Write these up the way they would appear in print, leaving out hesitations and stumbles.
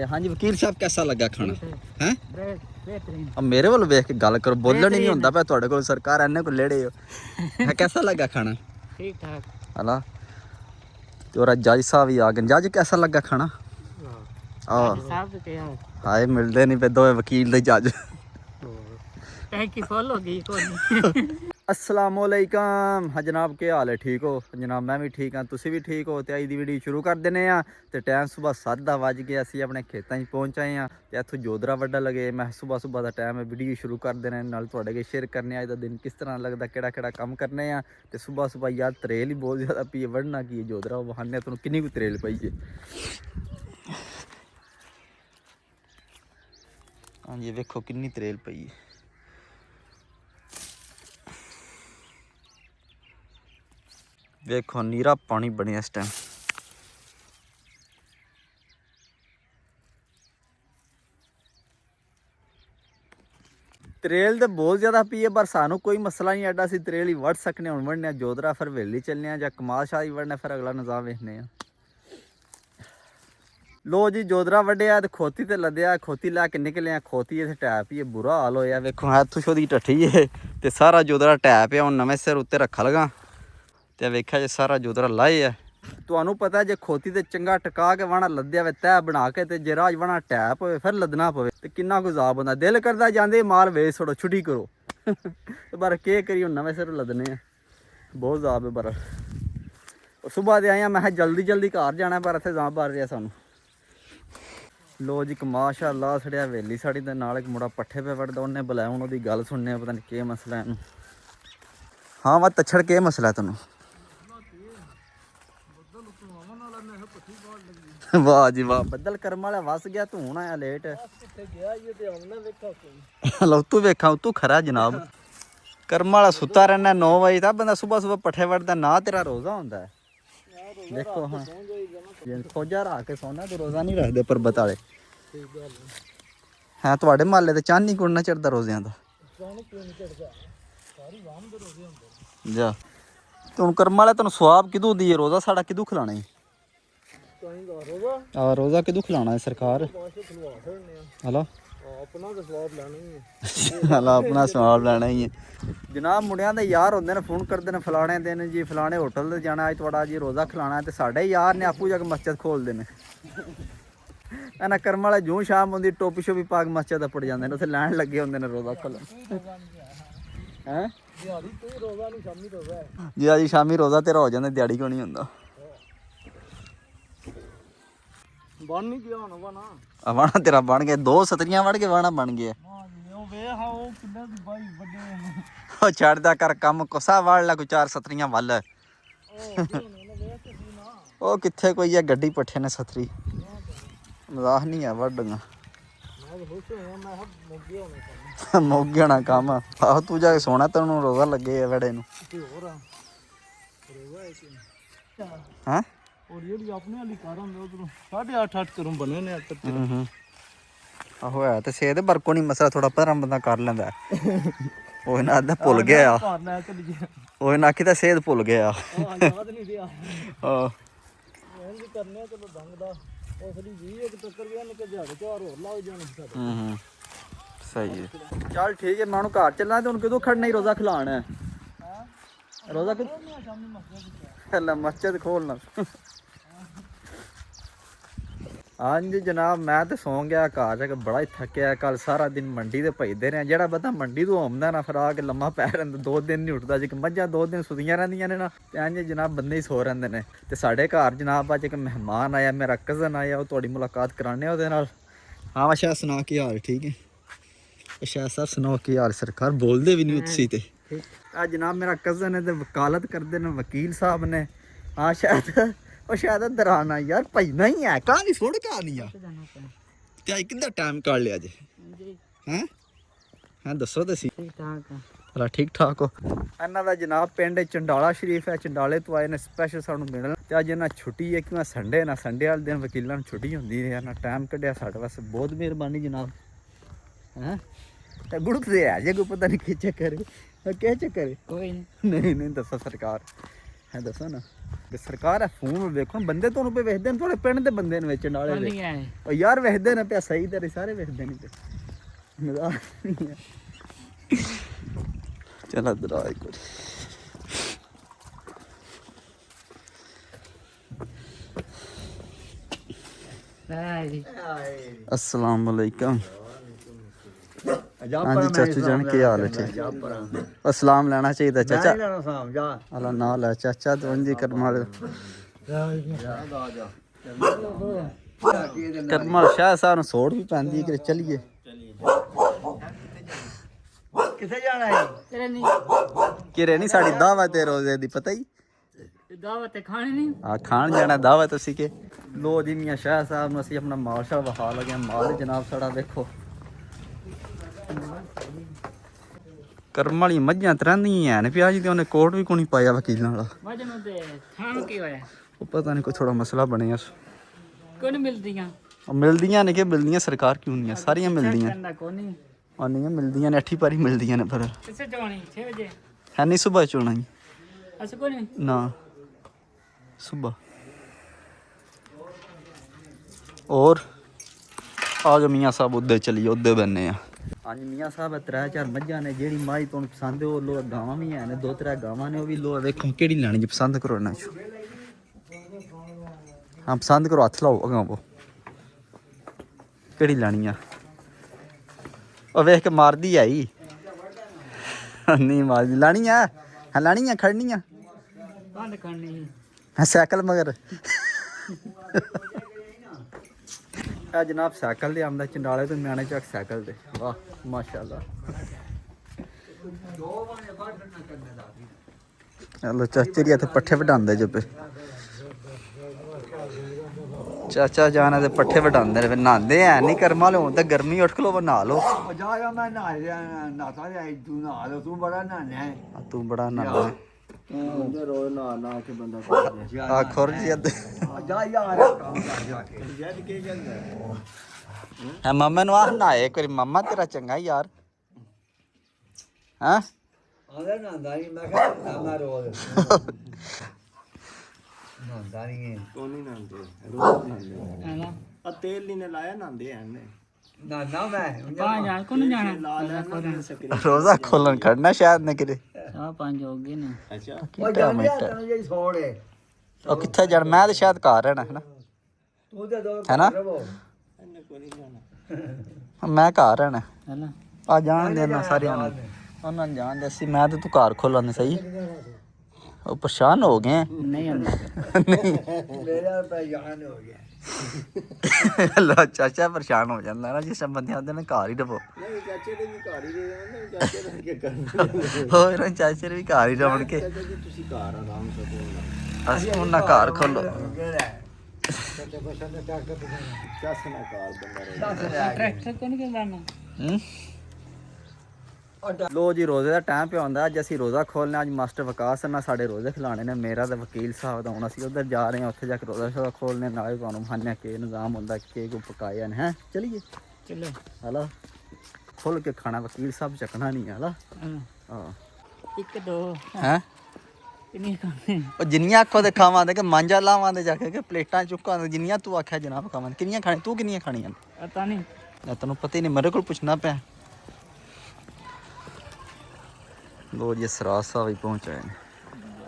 हाँ जी वकील साहब कैसा लगा खाना है बेहतरीन। अब मेरे वाल वेख के गल करो बोलना नहीं होंदा पे तुहाडे कोल सरकार इन्ने को लेड़े हो है कैसा लगा खाना ठीक ठाक। हला तेरा जज साहब ही आ गए जज कैसा लगा खाना साहब तो क्या हाय मिलते नहीं पे दो वकील दे जज टैंकी फुल हो गई कोई असलामुअलैकुम हाँ जनाब क्या हाल है ठीक हो जनाब मैं भी ठीक हाँ तुसी भी ठीक हो तो अज की वीडियो शुरू कर देने तो टाइम सुबह 7 बज गया असी अपने खेतों में पहुँच आए हैं तो इतों जोधरा वड्डा लगे मैं सुबह सुबह का टाइम है वीडियो शुरू कर देने नाल तुहाडे अगे शेयर करने अज का दिन किस तरह लगता केड़ा काम करने तो सुबह सुबह यार तरेल ही बहुत ज़्यादा पी है वढ़ना की है जोधरा वहाने तुहानूं किन्नी कुछ तरेल पई है हाँ जी वेखो किन्नी तरेल पई है वेखो नीरा पानी बने इस टाइम तरेल तो बहुत ज़्यादा पी है पर सानू कोई मसला नहीं एडा सी तरेल ही वड़ सकने हूँ वढ़ने जोधरा फिर वेली चलने या कमाल शाह ही वढ़ने फिर अगला निज़ाम वेखने लो जी जोधरा वड्डिया तो खोती ते लद्या खोती लैके निकले खोती इत्थे टैप ही बुरा हाल होया वेखो इत्थों छोदी ढट्ठी है तो सारा जोधरा टैप है हुण नवें सिर उत्ते रखा लगा तो वेख्या जे सारा जोधरा लाए है तुहानूं पता है जे खोती ते चंगा टका के वाहना लद्या वे तैह बना के ते जे राज वाहना टैप होवे फिर लदना पवे ते किन्ना कुछ जाब होंदा दिल करदा जांदे माल वेच छोड़ो छुट्टी करो पर केह् करिए हुण नवें सिर लदने बहुत जाब है पर सुबह दे आए मैं जल्दी जल्दी घर जाना पर इत्थे जाब बन रहा सानूं लो जी माशाअल्लाह छड़िया वेली साड़ी दे नाल एक मुंडा पट्ठे पे वड़दा उन्हें बुलाया हुण ओहदी गल सुनने पता नहीं केह् मसला है हाँ वा तछड़ केह् मसला है तैनूं वाह जी वाह बदल कर्म वाला वस गया तू हूं आया लेट लो तू वेखा तू खरा जनाब कर्म वाला सुता रहना 9 बजे तक बंदा सुबह सुबह पट्ठे वड़दा ना तेरा रोजा होंदा है देखो हाँ फौजा रख के सोना तो रोजा नहीं रखते परबत वाले है तुहाडे महल्ले ते चंद नहीं कुड़ना चढ़दा रोज़ियां दा जा तो हुण कर्म वाला तेन स्वाब किदू दी रोजा साड़ा किदू खिलाना रोजा किदू खिलाना है सरकार हला हला अपना स्वाब लैना ही है जनाब मुंडिया दे यार होंदे ने फोन करते हैं फलाने दिन जी फलाने होटल ते जाना अज थोड़ा जी रोज़ा खिलाना है तो साढ़े यार ने आपू जाके मस्जिद खोलते हैं ना कर्म वाले जूं शाम होंगी टोपी शोपी पा के मस्जिद अपड़ जाते हैं उत्थे लैन लगे होंगे ने रोज़ा खोलन हैं जी अज शामी रोज़ा तेरा हो जाता दिहाड़ी क्यों नहीं होंदा वाणा तेरा बन गया 2 सतरियां वड़ के वाणा बन गया छड़दा कर कम कोसा वाड़ ला कोई 4 सतरियां वल ओ किथे कोई है गड्डी पट्ठे ने सतरी मजाक नहीं है वड्डगा मुक गया काम आहो तू जाके सोना तेनू रोज़ा लगे है वेड़े नू हैं आहो है तो सेहत बरको नहीं मसला थोड़ा भरम बंदा कर लैंदा ओह ना अद्धा भुल गया ओह ना आखी सेहत भुल गया सही है चल ठीक है मैं घर चलना तो किदों खड़ना ही रोज़ा खिलाना है रोज़ा कि मस्जिद खोलना हाँ जी जनाब मैं तो सौ गया घर जाके बड़ा ही थकिया कल सारा दिन मंडी से भजते रहे जेड़ा बंदा मंडी तो आंदा ना फिर आके लम्मा पै रहा 2 दिन नहीं उठता जी मझां 2 दिन सुतियां रहिंदियां ने ना ते इंज जनाब बंदे ही सो रहिंदे ने ते साढ़े घर जनाब अज एक मेहमान आया मेरा कज़न आया वो तुहाडी मुलाकात कराने ओहदे नाल हाँ अच्छा सुना की हाल ठीक है अच्छा सर सुनाओ की हाल सरकार बोलते भी नहीं तुसीं ते जनाब मेरा कज़न है तो वकालत करते हैं वकील साहब ने हाँ शायद दराना यार भजना ही है कहानी थोड़ी कहानी आ किंदा टाइम काढ़ लिया जे हैं दसो तो सी भला ठीक ठाक हो इन्हों का जनाब पिंड चंडाला शरीफ है चंडाले तो आए ने स्पैशल सानू मिलण ते अज इन्हें छुट्टी है क्यों संडे ना संडे वाले दिन वकीलों छुट्टी होंगी है ना टाइम कढ़िया साढ़े वास्ते बहुत मेहरबानी जनाब हैं गुड़क दे है जे कोई पता नहीं कि चक्कर है क्या चक्कर है कोई नहीं दसो सरकार है दसो ना ਤੇ ਸਰਕਾਰ ਆ ਫੋਨ ਵੇਖੋ ਬੰਦੇ ਤੁਹਾਨੂੰ ਪੇ ਵੇਖਦੇ ਨੇ ਥੋੜੇ ਪਿੰਡ ਦੇ ਬੰਦੇ ਨੇ ਵੇਚਣ ਵਾਲੇ ਨਹੀਂ ਹੈ ਉਹ ਯਾਰ ਵੇਖਦੇ ਨੇ ਪਿਆ ਸਹੀ ਤੇ ਸਾਰੇ ਵੇਖਦੇ ਨਹੀਂ ਤੇ ਮਜ਼ਾਕ ਨਹੀਂ ਹੈ ਚਲ ਅਦਰ ਆ ਇੱਕ अस्सलाम वालेकुम हाँ जी चाचू जान की हाल है ठीक अस्सलाम लेना चाहिए चाचा अल्लाह ना ले चाचा तो जी करमाल करमाल शाह साहब ਨੂੰ ਸੋੜ ਵੀ ਪੈਂਦੀ ਕਿ ਚਲੀਏ ਕਿੱਥੇ ਜਾਣਾ ਹੈ ਤੇਰੇ ਨਹੀਂ ਕਿਰੇ ਨਹੀਂ ਸਾਡੀ ਦਾਵਤ ਹੈ ਰੋਜ਼ੇ ਦੀ ਪਤਾ ਹੀ ਦਾਵਤ ਖਾਣੀ ਨਹੀਂ ਆ ਖਾਣ ਜਾਣਾ ਦਾਵਤ ਅਸੀਂ ਕਿ ਲੋ ਜੀ ਮੀਆਂ ਸ਼ਾਹ ਸਾਹਿਬ ਨੂੰ ਅਸੀਂ ਆਪਣਾ ਮਾਲ ਸ਼ਾਹ ਵਹਾ ਲਗੇ ਮਾਲ ਜਨਾਬ ਸਾਡਾ ਵੇਖੋ ਕਰਮ ਵਾਲੀ ਮੱਝਾਂ ਤਰ੍ਹਾਂ ਨੇ ਪਿਆ ਜੀ ਤੇ ਉਹਨੇ ਕੋਟ ਵੀ ਕੋਣੀ ਪਾਇਆ ਵਕੀਲਾਂ ਵਾਲਾ ਮੱਝ ਨੂੰ ਤੇ ਥਾਂ ਕੀ ਹੋਇਆ ਉਹ ਪਤਾ ਨਹੀਂ ਕੋਈ ਥੋੜਾ ਮਸਲਾ ਬਣਿਆ ਕੋਣ ਮਿਲਦੀਆਂ ਉਹ ਮਿਲਦੀਆਂ ਨੇ ਕਿ ਮਿਲਦੀਆਂ ਸਰਕਾਰ ਕਿਉਂ ਨਹੀਂ ਆ ਸਾਰੀਆਂ ਮਿਲਦੀਆਂ ਕਰਨਾ ਕੋਣੀ ਉਹ ਨਹੀਂ ਮਿਲਦੀਆਂ ਨੇ 8 ਪਾਰੀ ਮਿਲਦੀਆਂ ਨੇ ਪਰ ਕਿੱਥੇ ਜਾਣੀ 6 ਵਜੇ ਹੈ ਨਹੀਂ ਸਵੇਰ ਚੋਣਾ ਹੀ ਅਸ ਕੋਣੀ ਨਾ ਸਵੇਰ और आज मियाँ साहब उधर चलिए उधर बनने हाँ जी मियाँ साहब 3-4 मझां ने जेह्ड़ी माई तुहानूं पसंद है वो लो गावां भी हैं 2-3 गावां ने वो भी लो वेखो केह्ड़ी लैनी जी पसंद करो इन्हां चों हाँ पसंद करो हत्थ लाओ अगां वो केह्ड़ी लैनी आ ओ वेख के मारदी आई नहीं मारदी लानी है हाँ लानी है खड़नी है ਬੰਦ ਕਰਨੀ हाँ साइकिल मगर ਆ ਜਨਾਬ ਸਾਈਕਲ ਦੇ ਆਉਂਦਾ ਚੰਡਾਲੇ ਤੋਂ ਮਿਆਣੇ ਚੱਕ ਸਾਈਕਲ ਤੇ ਵਾਹ ਮਾਸ਼ਾਅੱਲਾ ਚਲੋ ਚਾਚੇ ਦੀ ਇੱਥੇ ਪੱਠੇ ਵਢਾਉਂਦੇ ਜੋ ਪੇ ਚਾਚਾ ਜਾਣਾ ਤੇ ਪੱਠੇ ਵਢਾਉਂਦੇ ਨੇ ਫਿਰ ਨਹਾਉਂਦੇ ਐ ਨਹੀਂ ਕਰਮਾ ਲੋ ਤਾਂ ਗਰਮੀ ਉੱਠ ਖਲੋ ਨਹਾ ਲੋ ਜਾ ਮੈਂ ਨਹਾਤਾ ਜਾਈ ਤੂੰ ਨਹਾ ਲੋ ਤੂੰ ਬੜਾ ਨਹਾਣਾ ਹੈ ਤੂੰ ਬੜਾ ਨਹਾਉਂਦਾ ਉਹਦੇ ਰੋਜ਼ ਨਹਾ ਕੇ ਬੰਦਾ ਆ ਖੁਰ ਜੀ ਅੱਧ ਜਾ ਯਾਰ ਕੰਮ ਕਰ ਜਾ ਕੇ ਜਦ ਕੇ ਜਾਂਦਾ ਹੈ ਮਾਮਾ ਨੂੰ ਆਹ ਨਹਾਏ ਇੱਕ ਵਾਰੀ ਮਾਮਾ ਤੇਰਾ ਚੰਗਾ ਯਾਰ ਹਾਂ ਆਂਦਾ ਨਹਾਉਂਦਾ ਨਹੀਂ ਮੈਂ ਕਿਹਾ ਮੈਂ ਰੋਜ਼ ਨਹਾਉਂਦਾ ਨਹੀਂ ਕੌਣ ਨਹੀਂ ਨਹਾਉਂਦੇ ਰੋਜ਼ ਨਹਾਉਂਦੇ ਹੈਨਾ ਆ ਤੇਲ ਨਹੀਂ ਨੇ ਲਾਇਆ ਨਹਾਉਂਦੇ ਐ ਨੇ ਨਹਾਉਂਦਾ ਮੈਂ ਪਾ ਜਾ ਕੋਣ ਜਾਣਾ ਲਾ ਲੈਣਾ ਰੋਜ਼ਾ ਖੋਲਣ ਖੜਨਾ ਸ਼ਾਇਦ ਨਾ ਕਿਤੇ ਆ 5 ਹੋ ਗਏ ਨੇ ਅੱਛਾ ਉਹ ਜਾਂਦੇ ਆ ਤੈਨੂੰ ਜਿਹੜੀ ਸੋੜ ਹੈ ਉਹ ਕਿੱਥੇ ਜਾਣ ਮੈਂ ਤੇ ਸ਼ਾਇਦ ਘਰ ਰਹਿਣਾ ਹੈ ਨਾ ਤੂੰ ਤੇ ਦੋ ਹੈ ਨਾ? ਇਹਨੇ ਕੋਈ ਨਹੀਂ ਜਾਣਾ ਮੈਂ ਘਰ ਰਹਿਣਾ ਹੈਨਾ ਆ ਜਾਣ ਦੇਣਾ ਸਾਰਿਆਂ ਨੂੰ ਉਹਨਾਂ ਨੂੰ ਜਾਣ ਦੇ ਅਸੀਂ ਮੈਂ ਤੇ ਤੂੰ ਘਰ ਖੋਲਣ ਸਹੀ ਉਹ ਪਰੇਸ਼ਾਨ ਹੋ ਗਏ ਨਹੀਂ ਆਉਂਦਾ ਮੇਰਾ ਪਰੇਸ਼ਾਨ ਹੋ ਗਿਆ ਲਾ ਚਾਚਾ ਪਰੇਸ਼ਾਨ ਹੋ ਜਾਂਦਾ ਨਾ ਜਿਸ ਬੰਦੇ ਆਉਂਦੇ ਨੇ ਘਰ ਹੀ ਰਵੋ ਨਹੀਂ ਚਾਚੇ ਦੇ ਵੀ ਘਰ ਹੀ ਦੇ ਜਾਂਦੇ ਚਾਚੇ ਦਾ ਕੀ ਕਰਨਾ ਹੋਰ ਚਾਚੇ ਨੇ ਵੀ ਘਰ ਹੀ ਰਵਣ ਕੇ ਚਾਚਾ ਜੀ ਤੁਸੀਂ ਘਰ ਆਰਾਮ ਸਕੋ ਅਸੀਂ ਉਹਨਾਂ ਘਰ ਖੋਲੋ ਚਾਸ ਨਾ ਘਰ ਬੰਦਾ ਰਹੇ ਟਰੈਕਟਰ ਕੋਣ ਕਿ ਲਾਣਾ ਲੋ ਜੀ ਰੋਜ਼ੇ ਦਾ ਟਾਈਮ ਪਿਆ ਹੁੰਦਾ ਅੱਜ ਅਸੀਂ ਰੋਜ਼ਾ ਖੋਲਣਾ ਅੱਜ ਮਾਸਟਰ ਵਿਕਾਸ ਨਾਲ ਸਾਡੇ ਰੋਜ਼ੇ ਖਿਲਾਣੇ ਨੇ ਮੇਰਾ ਤੇ ਵਕੀਲ ਸਾਹਿਬ ਦਾ ਹੁਣ ਅਸੀਂ ਉਧਰ ਜਾ ਰਹੇ ਹਾਂ ਉੱਥੇ ਜਾ ਕੇ ਰੋਜ਼ਾ ਸ਼ੋਜ਼ਾ ਖੋਲਣੇ ਨਾਲੇ ਤੁਹਾਨੂੰ ਮਹਾਨਿਆ ਕਿ ਨਿਜ਼ਾਮ ਹੁੰਦਾ ਕਿ ਕੋ ਪਕਾਇਆ ਨੇ ਹੈ ਚਲੀਏ ਚਲੋ ਹਲਾ ਖੋਲ ਕੇ ਖਾਣਾ ਵਕੀਲ ਸਾਹਿਬ ਚੱਕਣਾ ਨਹੀਂ ਹਲਾ ਹਾਂ 1 2 ਹੈ ਕਿੰਨੀ ਖਾਣੇ ਉਹ ਜਿੰਨੀਆਂ ਆਖੋ ਤੇ ਖਾਵਾਂਦੇ ਕਿ ਮਾਂਜਾ ਲਾਵਾਂਦੇ ਜਾ ਕੇ ਕਿ ਪਲੇਟਾਂ ਚੁੱਕਾਂ ਦੇ ਜਿੰਨੀਆਂ ਤੂੰ ਆਖਿਆ ਜਨਾਬ ਖਾਵਾਂ ਕਿੰਨੀਆਂ ਖਾਣੀ ਤੂੰ ਕਿੰਨੀਆਂ ਖਾਣੀਆਂ ਪਤਾ ਨਹੀਂ ਤੈਨੂੰ ਪਤਾ ਹੀ ਨਹੀਂ ਮੇਰੇ ਕੋਲ ਪੁੱਛਣਾ ਪਿਆ लो जी सराज साहब ही पहुँच आए हैं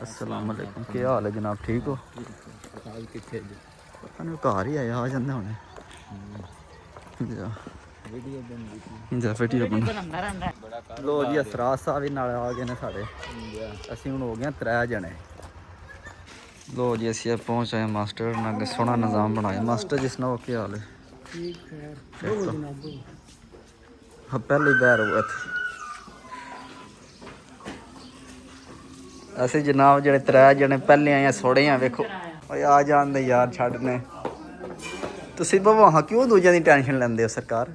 अस्सलाम वालेकुम क्या हाल है जनाब ठीक हो ਕਿੱਥੇ घर ही आया आ जाते होने वीडियो बन ਬਣਾਉਂਦਾ ਰਹਿੰਦਾ लो जी सराज साहब भी नाल आ गए ने साडे ਅਸੀਂ ਹੁਣ ਹੋ ਗਏ 3 जने लो जी ਅਸੀਂ पहुँच आए मास्टर ने सोहना निज़ाम बनाया मास्टर जी सुनाओ क्या हाल है ਠੀਕ ਹੈ ਉਹ ਜਨਾਬ हाँ पहली बार हुआ थे ਅਸੀਂ ਜਨਾਬ ਜਿਹੜੇ 3 ਜਣੇ ਪਹਿਲੇ ਆਏ ਆ ਸੋੜੇ ਆ ਵੇਖੋ ਓਏ ਆ ਜਾਂਦੇ ਯਾਰ ਛੱਡਨੇ ਤੁਸੀਂ ਭਵਾਂ ਕਿਉਂ ਦੂਜਿਆਂ ਦੀ ਟੈਨਸ਼ਨ ਲੈਂਦੇ ਹੋ ਸਰਕਾਰ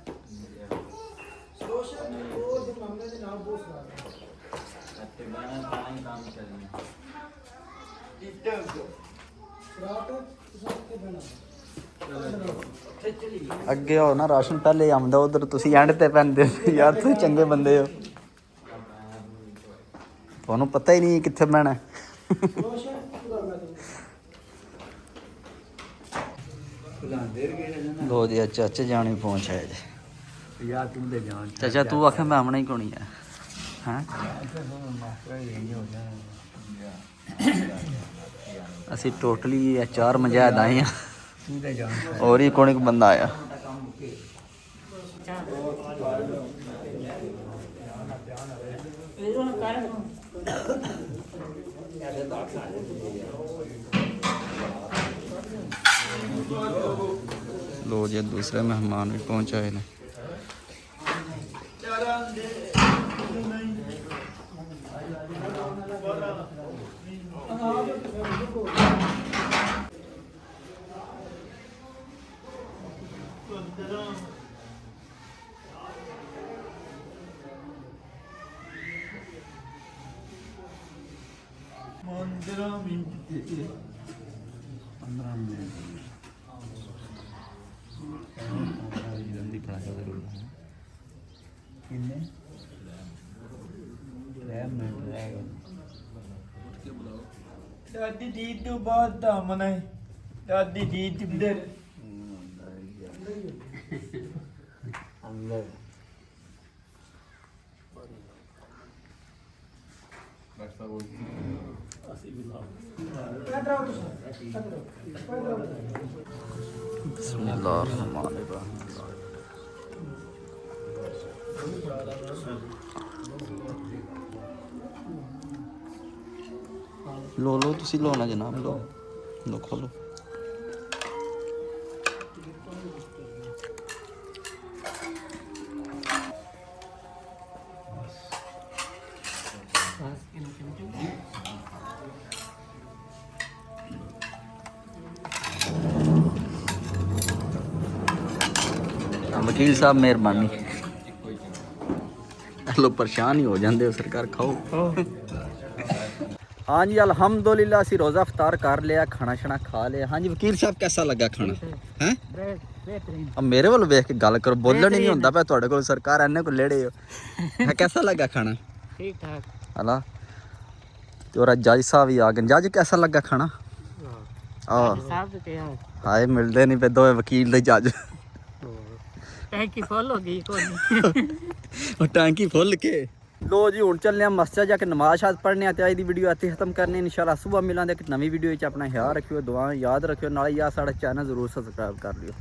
ਅੱਗੇ ਹੋ ਨਾ ਰਾਸ਼ਨ ਪਹਿਲੇ ਆਉਂਦਾ ਉਧਰ ਤੁਸੀਂ ਐਂਡ ਤੇ ਪੈਂਦੇ ਹੋ ਯਾਰ ਤੁਸੀਂ ਚੰਗੇ ਬੰਦੇ ਹੋ ਤੁਹਾਨੂੰ ਪਤਾ ਹੀ ਨਹੀਂ ਕਿੱਥੇ ਬਹਿਣਾ ਲੋ ਜੀ ਚਾਚੇ ਜਾਣੀ ਪਹੁੰਚ ਆਏ ਜੀ ਯਾਰ ਤੂੰ ਦੇ ਜਾਣ ਚਾਚਾ ਤੂੰ ਆਖਿਆ ਮੈਂ ਆਉਣਾ ਹੀ ਕੋਣੀ ਆ ਹਾਂ ਅਸੀਂ ਟੋਟਲੀ 4 ਮਜਾਦ ਆਏ ਆ ਤੂੰ ਦੇ ਜਾਣ और ही कौन एक बंदा आया लो जी दूसरे मेहमान भी पहुंच आए ने ਕਿੰਨੇ ਰਹਿ ਮਿੰਟ ਰਹਿ ਗਏ ਦਾਦੀ ਦੀ ਤੋਂ ਬਾਅਦ ਦਾ ਮਨਾਈ ਦਾਦੀ ਦੀ ਦੇ ਅੰਦਰ बिस्मिल्लाहिर्रहमानिर्रहीम लो लो तुसी लो ना जनाब लो खोलो वकील साहब मेहरबानी लो परेशान ही हो जाते हो सरकार खाओ हाँ जी अल्हम्दुलिल्लाह असी रोज़ा अफ्तार कर लिया खाना शाना खा लिया हाँ जी वकील साहब कैसा लगा खाना हैं अब मेरे वाल वेख के गल करो बोलना ही नहीं होंदा पे तुहाडे कोल सरकार इन्ने को लेड़े हो कैसा लगा खाना ठीक ठाक हला तेरा जज साहब ही आ गए जज कैसा लगा खाना साहब के यार हाय मिलते नहीं पे दो वकील दे जज टैंकी फुल हो गई कोई और टैंकी फुल के लो जी हुण चलने मस्जिद जाके नमाज शाज पढ़ने ते अज दी वीडियो इत्थे खत्म करने इंशाल्लाह सुबह मिलांगे एक नवी वीडियो च अपना ख्याल रखियो दुआ याद रखियो नाले यार साडा चैनल जरूर सब्सक्राइब कर लियो।